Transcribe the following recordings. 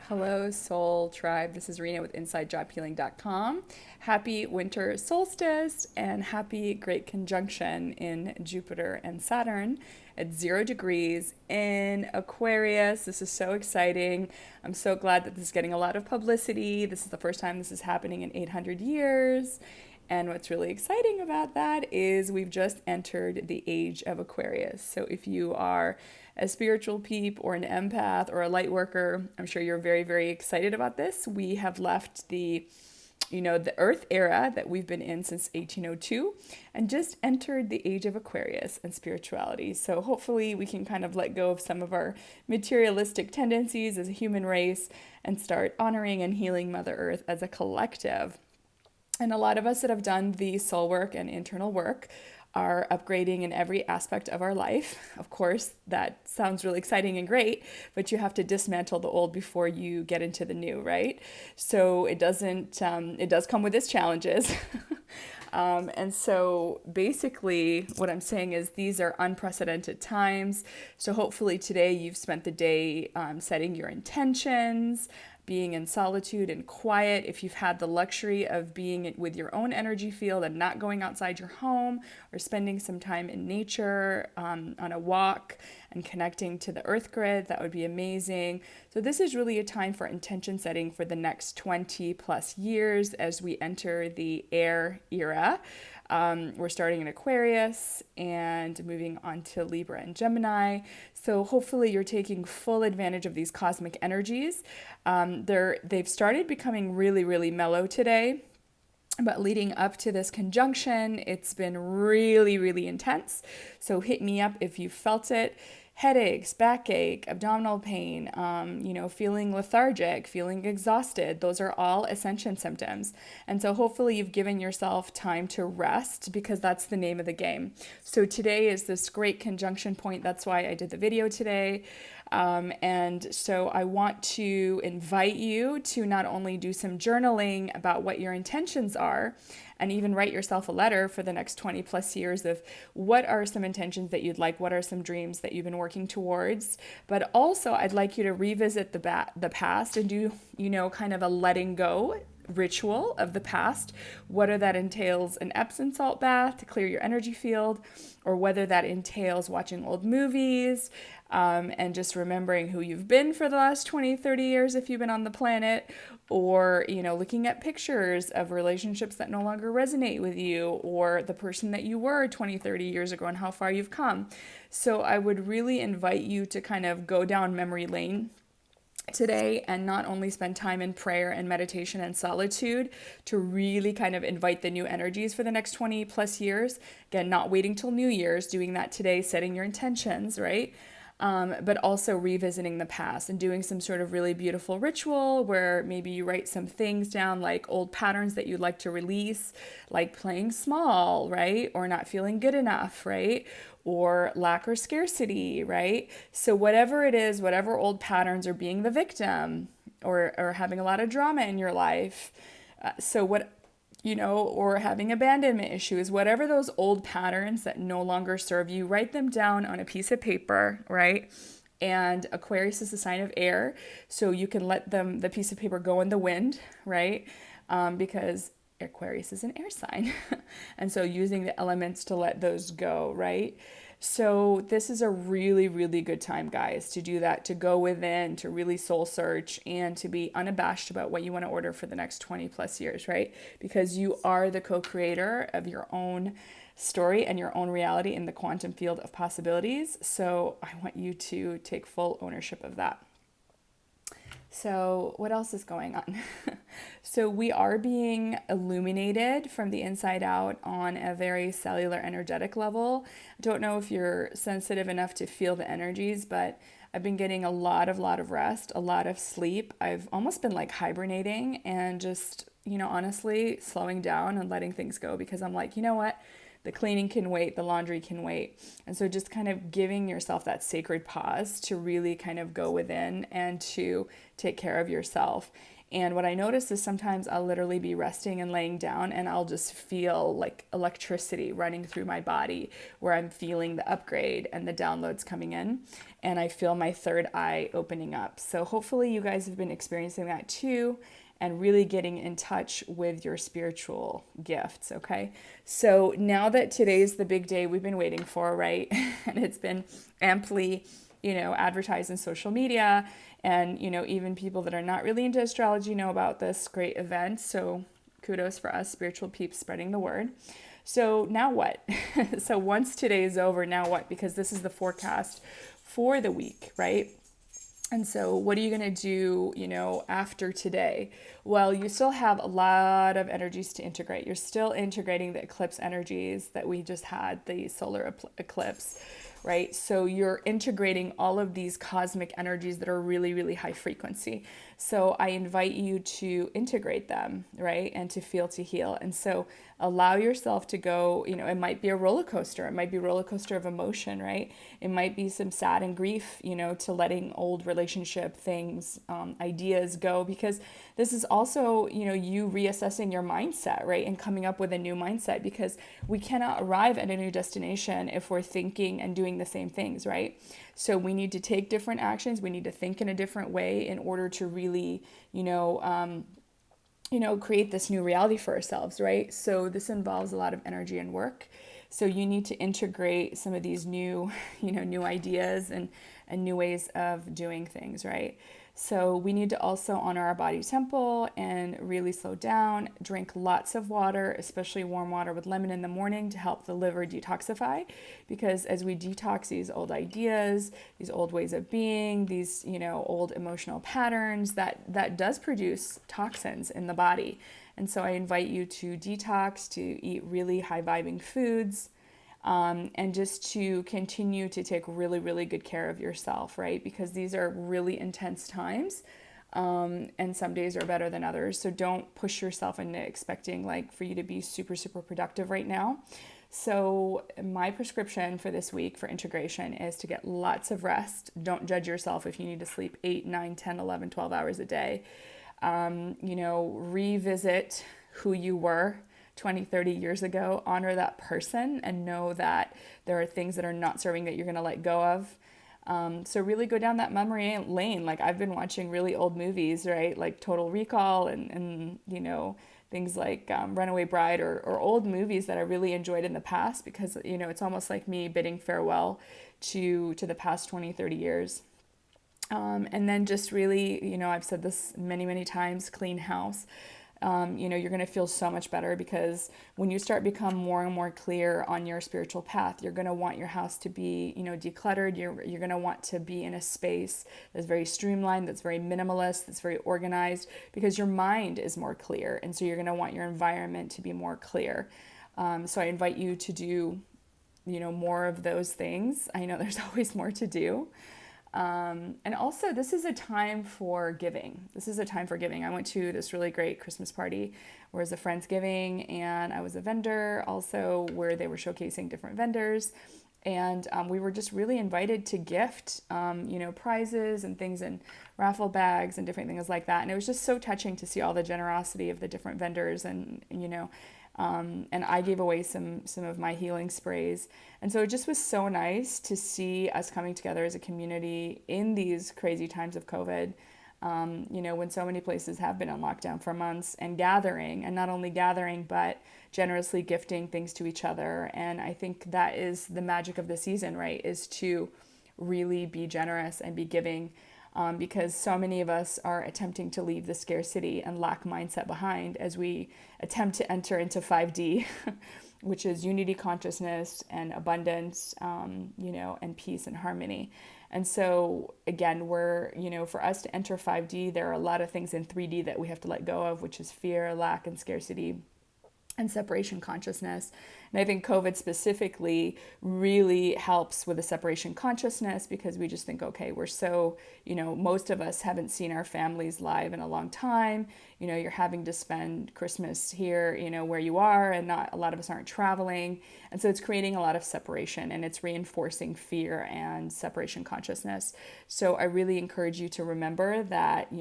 Hello, Soul Tribe. This is Rena with InsideJobHealing.com. Happy winter solstice and happy great conjunction in Jupiter and Saturn at 0 degrees in Aquarius. This is so exciting. I'm so glad that this is getting a lot of publicity. This is the first time this is happening in 800 years. And what's really exciting about that is we've just entered the age of Aquarius. So if you are a spiritual peep or an empath or a light worker, I'm sure you're very, very excited about this. We have left the Earth era that we've been in since 1802 and just entered the age of Aquarius and spirituality. So hopefully we can kind of let go of some of our materialistic tendencies as a human race and start honoring and healing Mother Earth as a collective. And a lot of us that have done the soul work and internal work are upgrading in every aspect of our life. Of course, that sounds really exciting and great, but you have to dismantle the old before you get into the new, right? So it does come with its challenges. And so basically what I'm saying is these are unprecedented times. So hopefully today you've spent the day setting your intentions, being in solitude and quiet. If you've had the luxury of being with your own energy field and not going outside your home, or spending some time in nature on a walk and connecting to the earth grid, that would be amazing. So this is really a time for intention setting for the next 20 plus years as we enter the air era. We're starting in Aquarius and moving on to Libra and Gemini. So hopefully you're taking full advantage of these cosmic energies. They've started becoming really, really mellow today. But leading up to this conjunction, it's been really, really intense. So hit me up if you felt it. Headaches, backache, abdominal pain, feeling lethargic, feeling exhausted. Those are all ascension symptoms. And so hopefully you've given yourself time to rest because that's the name of the game. So today is this great conjunction point. That's why I did the video today. And so I want to invite you to not only do some journaling about what your intentions are, and even write yourself a letter for the next 20 plus years of what are some intentions that you'd like, what are some dreams that you've been working towards. But also I'd like you to revisit the past and do, kind of a letting go ritual of the past, whether that entails an Epsom salt bath to clear your energy field, or whether that entails watching old movies, and just remembering who you've been for the last 20, 30 years if you've been on the planet, or, looking at pictures of relationships that no longer resonate with you, or the person that you were 20, 30 years ago and how far you've come. So I would really invite you to kind of go down memory lane today and not only spend time in prayer and meditation and solitude to really kind of invite the new energies for the next 20 plus years. Again, not waiting till New Year's, doing that today, setting your intentions, right? But also revisiting the past and doing some sort of really beautiful ritual where maybe you write some things down like old patterns that you'd like to release, like playing small, right? Or not feeling good enough, right? Or lack or scarcity, right? So whatever it is, whatever old patterns, or being the victim, or having a lot of drama in your life. Or having abandonment issues, whatever those old patterns that no longer serve you, write them down on a piece of paper, right? And Aquarius is a sign of air, so you can let the piece of paper go in the wind, right? Because Aquarius is an air sign. And so using the elements to let those go, right? So this is a really, really good time, guys, to do that, to go within, to really soul search, and to be unabashed about what you want to order for the next 20 plus years, right? Because you are the co-creator of your own story and your own reality in the quantum field of possibilities. So I want you to take full ownership of that. So what else is going on? So we are being illuminated from the inside out on a very cellular energetic level. I don't know if you're sensitive enough to feel the energies, but I've been getting a lot of rest, a lot of sleep. I've almost been like hibernating and just, honestly slowing down and letting things go because I'm like, you know what? The cleaning can wait, the laundry can wait. And so just kind of giving yourself that sacred pause to really kind of go within and to take care of yourself. And what I notice is sometimes I'll literally be resting and laying down and I'll just feel like electricity running through my body where I'm feeling the upgrade and the downloads coming in. And I feel my third eye opening up. So hopefully you guys have been experiencing that too and really getting in touch with your spiritual gifts, okay? So now that today's the big day we've been waiting for, right? And it's been amply, advertised in social media, and, even people that are not really into astrology know about this great event. So kudos for us spiritual peeps spreading the word. So now what? So once today is over, now what? Because this is the forecast for the week, right? And so what are you going to do, after today? Well, you still have a lot of energies to integrate. You're still integrating the eclipse energies that we just had, the solar eclipse, right? So you're integrating all of these cosmic energies that are really, really high frequency. So I invite you to integrate them, right? And to feel to heal. And so allow yourself to go, it might be a roller coaster. It might be a roller coaster of emotion, right? It might be some sad and grief, to letting old relationship things, ideas go, because this is also, you reassessing your mindset, right? And coming up with a new mindset, because we cannot arrive at a new destination if we're thinking and doing the same things, right? So we need to take different actions. We need to think in a different way in order to really, create this new reality for ourselves, right? So this involves a lot of energy and work. So you need to integrate some of these new, new ideas and new ways of doing things, right? So we need to also honor our body temple and really slow down, drink lots of water, especially warm water with lemon in the morning to help the liver detoxify. Because as we detox these old ideas, these old ways of being, these, old emotional patterns, that does produce toxins in the body. And so I invite you to detox, to eat really high vibing foods, and just to continue to take really, really good care of yourself, right? Because these are really intense times, and some days are better than others. So don't push yourself into expecting for you to be super, super productive right now. So my prescription for this week for integration is to get lots of rest. Don't judge yourself if you need to sleep 8, 9, 10, 11, 12 hours a day. Revisit who you were 20, 30 years ago, honor that person and know that there are things that are not serving that you're going to let go of. So really go down that memory lane. I've been watching really old movies, right? Like Total Recall and things like Runaway Bride or old movies that I really enjoyed in the past, because, it's almost like me bidding farewell to the past 20, 30 years. And then just really, I've said this many, many times, clean house. You're going to feel so much better, because when you start become more and more clear on your spiritual path, you're going to want your house to be, decluttered. You're going to want to be in a space that's very streamlined, that's very minimalist, that's very organized, because your mind is more clear. And so you're going to want your environment to be more clear. So I invite you to do, more of those things. I know there's always more to do. And also, this is a time for giving. This is a time for giving. I went to this really great Christmas party where it was a Friendsgiving, and I was a vendor also where they were showcasing different vendors. And we were just really invited to gift, prizes and things and raffle bags and different things like that. And it was just so touching to see all the generosity of the different vendors and I gave away some of my healing sprays. And so it just was so nice to see us coming together as a community in these crazy times of COVID, when so many places have been on lockdown for months, and gathering, and not only gathering, but generously gifting things to each other. And I think that is the magic of the season, right? Is to really be generous and be giving. Because so many of us are attempting to leave the scarcity and lack mindset behind as we attempt to enter into 5D, which is unity consciousness and abundance, and peace and harmony. And so again, for us to enter 5D, there are a lot of things in 3D that we have to let go of, which is fear, lack, and scarcity, and separation consciousness. And I think COVID specifically really helps with the separation consciousness, because we just think, okay, we're so, most of us haven't seen our families live in a long time. You're having to spend Christmas here, where you are, and not a lot of us aren't traveling. And so it's creating a lot of separation, and it's reinforcing fear and separation consciousness. So I really encourage you to remember that,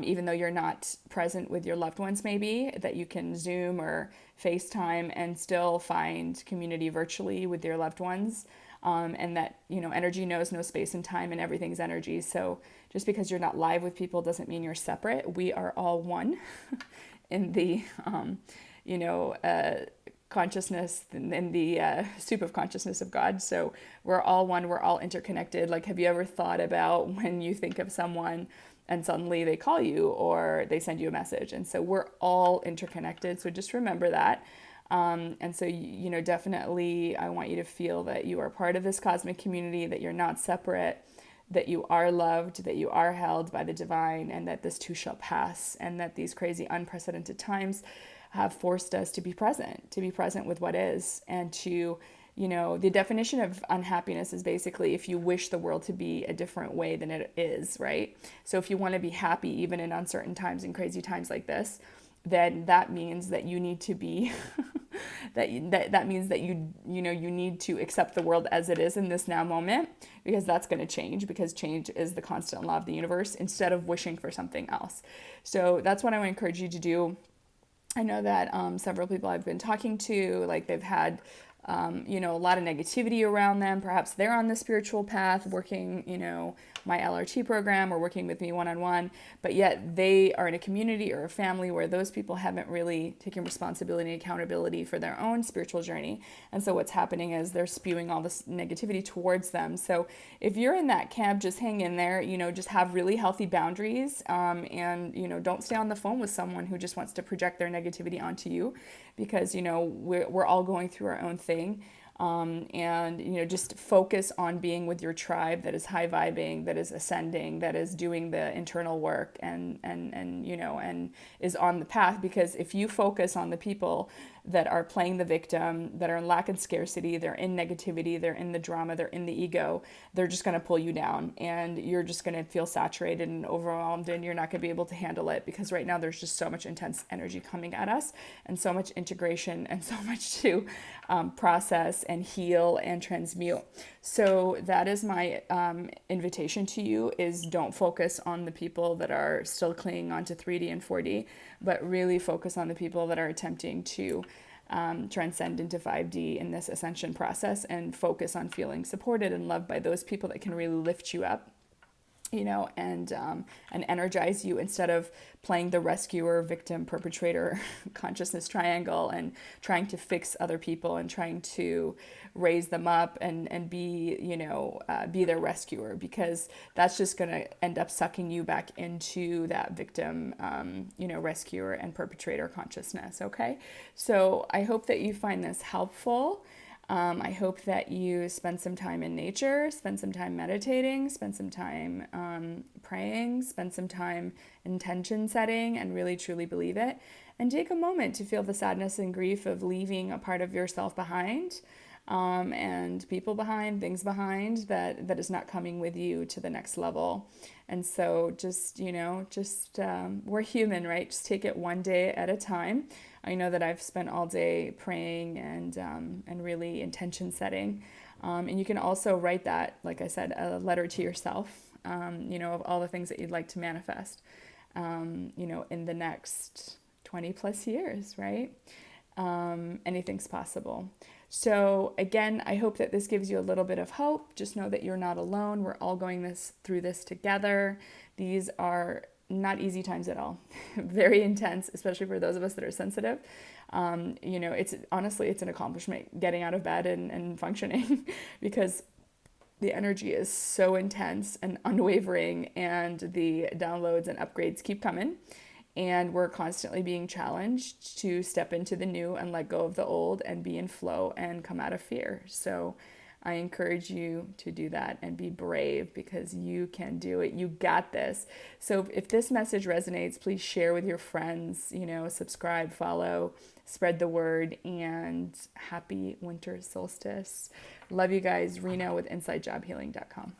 even though you're not present with your loved ones, maybe, that you can Zoom or FaceTime and still find community virtually with your loved ones. And that, energy knows no space and time, and everything's energy. So just because you're not live with people doesn't mean you're separate. We are all one in the, consciousness, in the soup of consciousness of God. So we're all one, we're all interconnected. Like, have you ever thought about when you think of someone and suddenly they call you or they send you a message? And so we're all interconnected. So just remember that. And so, definitely I want you to feel that you are part of this cosmic community, that you're not separate, that you are loved, that you are held by the divine, and that this too shall pass, and that these crazy, unprecedented times have forced us to be present with what is, and to, the definition of unhappiness is basically if you wish the world to be a different way than it is, right? So if you want to be happy, even in uncertain times and crazy times like this, then that means that you need to be that means that you need to accept the world as it is in this now moment, because that's going to change, because change is the constant law of the universe, instead of wishing for something else. So that's what I would encourage you to do. I know that several people I've been talking to, like, they've had a lot of negativity around them. Perhaps they're on the spiritual path, working, my LRT program or working with me one-on-one, but yet they are in a community or a family where those people haven't really taken responsibility and accountability for their own spiritual journey. And so what's happening is they're spewing all this negativity towards them. So if you're in that camp, just hang in there, just have really healthy boundaries, and, don't stay on the phone with someone who just wants to project their negativity onto you, because, we're all going through our own thing. And just focus on being with your tribe that is high vibing, that is ascending, that is doing the internal work, and is on the path. Because if you focus on the people that are playing the victim, that are in lack and scarcity, they're in negativity, they're in the drama, they're in the ego, they're just going to pull you down, and you're just going to feel saturated and overwhelmed, and you're not going to be able to handle it, because right now there's just so much intense energy coming at us, and so much integration, and so much to process and heal and transmute. So that is my invitation to you, is don't focus on the people that are still clinging on to 3D and 4D, but really focus on the people that are attempting to transcend into 5D in this ascension process, and focus on feeling supported and loved by those people that can really lift you up, and energize you, instead of playing the rescuer, victim, perpetrator consciousness triangle, and trying to fix other people and trying to raise them up and be, be their rescuer, because that's just going to end up sucking you back into that victim, rescuer and perpetrator consciousness. Okay. So I hope that you find this helpful. I hope that you spend some time in nature, spend some time meditating, spend some time praying, spend some time intention setting, and really truly believe it. And take a moment to feel the sadness and grief of leaving a part of yourself behind, and people behind, things behind, that is not coming with you to the next level. And so just, we're human, right? Just take it one day at a time. I know that I've spent all day praying and really intention setting. And you can also write that, like I said, a letter to yourself, of all the things that you'd like to manifest, in the next 20 plus years, right? Anything's possible. So again, I hope that this gives you a little bit of hope. Just know that you're not alone. We're all going through this together. These are not easy times at all. Very intense, especially for those of us that are sensitive. It's an accomplishment getting out of bed and functioning because the energy is so intense and unwavering, and the downloads and upgrades keep coming. And we're constantly being challenged to step into the new and let go of the old and be in flow and come out of fear. So I encourage you to do that and be brave, because you can do it. You got this. So if this message resonates, please share with your friends, subscribe, follow, spread the word, and happy winter solstice. Love you guys. Rena with InsideJobHealing.com.